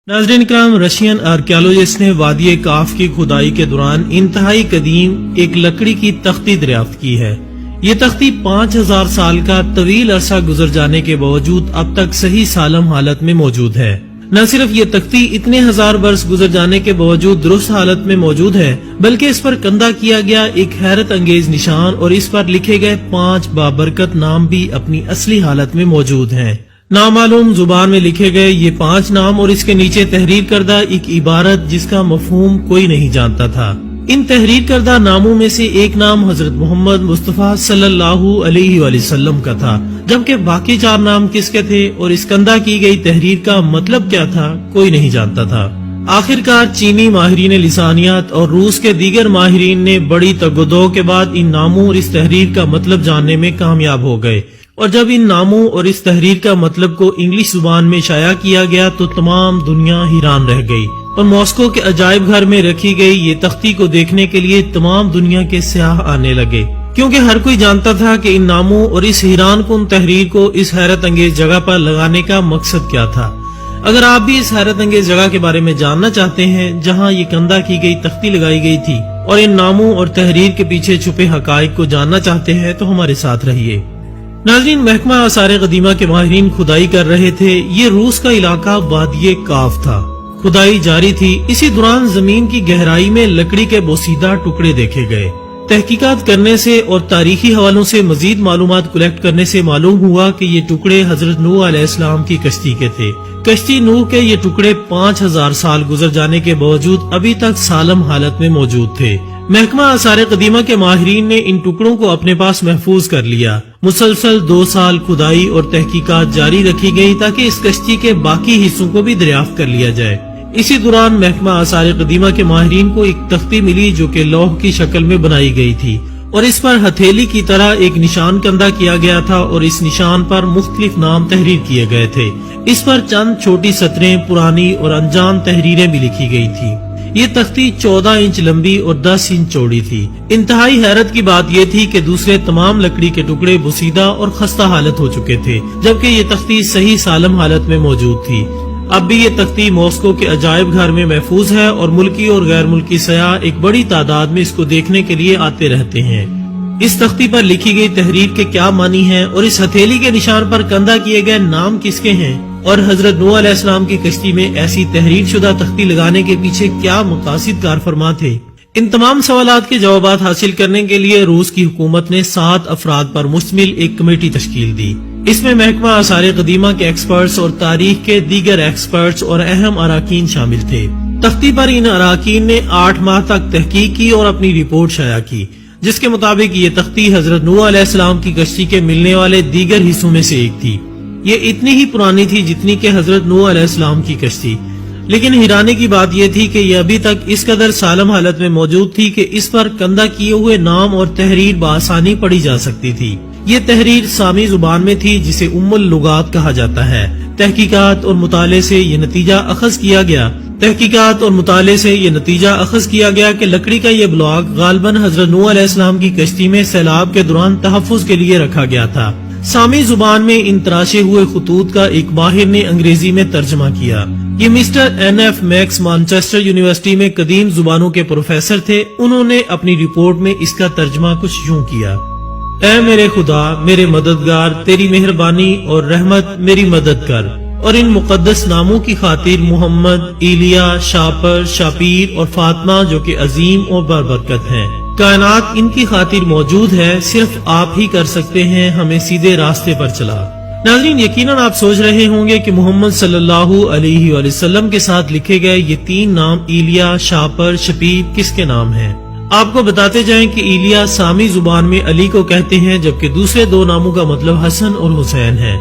नाज़रीन इकराम, Russian archaeologist ने वादी काफ की खुदाई के दौरान इंतहाई कदीम एक लकड़ी की तख्ती दरियाफ्त की है। ये तख्ती 5000 साल का तवील अरसा गुजर जाने के बावजूद अब तक सही सालम हालत में मौजूद है। न सिर्फ ये तख्ती इतने हजार वर्ष गुजर जाने के बावजूद दुरुस्त हालत में मौजूद है, बल्कि इस पर कंधा किया गया एक हैरत अंगेज निशान और इस पर लिखे गए 5 बाबरकत नाम भी अपनी असली हालत में मौजूद हैं। नामालूम जुबान में लिखे गए ये 5 नाम और इसके नीचे तहरीर करदा एक इबारत जिसका मफहूम कोई नहीं जानता था। इन तहरीर करदा नामों में से एक नाम हजरत मोहम्मद मुस्तफा सल्लल्लाहु अलैहि वसल्लम का था, जबकि बाकी 4 नाम किसके थे और इस कंधा की गई तहरीर का मतलब क्या था कोई नहीं जानता था। आखिरकार चीनी माहिरीन लिसानियात और रूस के दीगर माहिरीन ने बड़ी तगदो के बाद इन नामों और इस तहरीर का मतलब जानने में कामयाब हो गए, और जब इन नामों और इस तहरीर का मतलब को इंग्लिश जुबान में शाया किया गया तो तमाम दुनिया हैरान रह गई और मॉस्को के अजायब घर में रखी गई ये तख्ती को देखने के लिए तमाम दुनिया के सयाह आने लगे, क्योंकि हर कोई जानता था कि इन नामों और इस हैरान कुन तहरीर को इस हैरत अंगेज जगह पर लगाने का मकसद क्या था। अगर आप भी इस हैरत अंगेज जगह के बारे में जानना चाहते हैं जहाँ ये कंधा की गई तख्ती लगाई गई थी और इन नामों और तहरीर के पीछे छुपे हकाइक को जानना चाहते हैं तो हमारे साथ रहिए। नाज़रीन, महकमा आसार कदीमा के माहिरीन खुदाई कर रहे थे। ये रूस का इलाका वादी काफ था। खुदाई जारी थी। इसी दौरान जमीन की गहराई में लकड़ी के बोसीदा टुकड़े देखे गए। तहकीकात करने से और तारीखी हवालों से मजीद मालूमात कलेक्ट करने से मालूम हुआ कि ये टुकड़े हजरत नूह अलैहिस्सलाम की कश्ती के थे। कश्ती नूह के ये टुकड़े 5000 साल गुजर जाने के बावजूद अभी तक सालम हालत में मौजूद थे। महकमा आसार कदीमा के माहिरीन ने इन टुकड़ों को अपने पास महफूज कर लिया। मुसलसल 2 साल खुदाई और तहकीकात जारी रखी गई ताकि इस कश्ती के बाकी हिस्सों को भी दरियाफ्त कर लिया जाए। इसी दौरान महकमा आसार कदीमा के माहिरीन को एक तख्ती मिली जो कि लौह की शक्ल में बनाई गई थी और इस पर हथेली की तरह एक निशान कंधा किया गया था और इस निशान पर मुख्तलिफ नाम तहरीर किए गए थे। इस पर चंद छोटी सतरें, पुरानी और अनजान तहरीरें भी लिखी गई थी। ये तख्ती 14 इंच लंबी और 10 इंच चौड़ी थी। इंतहाई हैरत की बात यह थी कि दूसरे तमाम लकड़ी के टुकड़े बुसीदा और खस्ता हालत हो चुके थे, जबकि ये तख्ती सही सालम हालत में मौजूद थी। अब भी ये तख्ती मॉस्को के अजायब घर में महफूज है और मुल्की और गैर मुल्की सयाह एक बड़ी तादाद में इसको देखने के लिए आते रहते हैं। इस तख्ती पर लिखी गई तहरीर के क्या मानी है और इस हथेली के निशान पर कंधा किए गए नाम किसके हैं और हजरत नूह अलैहिस्सलाम की कश्ती में ऐसी तहरीर शुदा तख्ती लगाने के पीछे क्या मकासिद कार फरमा थे। इन तमाम सवालात के जवाब हासिल करने के लिए रूस की हुकूमत ने 7 अफराद पर मुश्तमिल एक कमेटी तश्कील दी। इसमें महकमा आसार कदीमा के एक्सपर्ट्स और तारीख के दीगर एक्सपर्ट्स और अहम अराकीन शामिल थे। तख्ती पर इन अराकीन ने 8 माह तक तहकीक की और अपनी रिपोर्ट शाया की, जिसके मुताबिक ये तख्ती हजरत नूह अलैहिस्सलाम की कश्ती के मिलने वाले दीगर हिस्सों में से एक थी। ये इतनी ही पुरानी थी जितनी के हजरत नूह अलैहिस्सलाम की कश्ती, लेकिन हैरानी की बात यह थी कि यह अभी तक इस कदर सालम हालत में मौजूद थी कि इस पर कंधा किए हुए नाम और तहरीर बआसानी पढ़ी जा सकती थी। ये तहरीर सामी जुबान में थी जिसे उम्मुल लुगात कहा जाता है। तहकीकात और मुताले से ये नतीजा अखज किया गया कि लकड़ी का ये ब्लॉक गालबन हजरत नूह अलैहिस्सलाम की कश्ती में सैलाब के दौरान तहफ्फुज के लिए रखा गया था। सामी जुबान में इन तराशे हुए खतूत का एक माहिर ने अंग्रेजी में तर्जमा किया। ये mister NF max Manchester university में कदीम जुबानों के प्रोफेसर थे। उन्होंने अपनी रिपोर्ट में इसका तर्जमा कुछ यूं किया। ऐ मेरे खुदा, मेरे मददगार, तेरी मेहरबानी और रहमत मेरी मदद कर और इन मुकद्दस नामों की खातिर मोहम्मद, इलिया, शापर, शापीर और फातिमा जो कि अजीम और बरबरकत हैं। कायनात इनकी खातिर मौजूद है, सिर्फ आप ही कर सकते हैं हमें सीधे रास्ते पर चला। नाज़रीन, यकीनन आप सोच रहे होंगे कि मोहम्मद सल्लल्लाहु अलैहि वसल्लम के साथ लिखे गए ये 3 नाम इलिया, शापर, शपीब किसके नाम हैं। आपको बताते जाएं कि इलिया सामी जुबान में अली को कहते हैं, जबकि दूसरे 2 नामों का मतलब हसन और हुसैन है।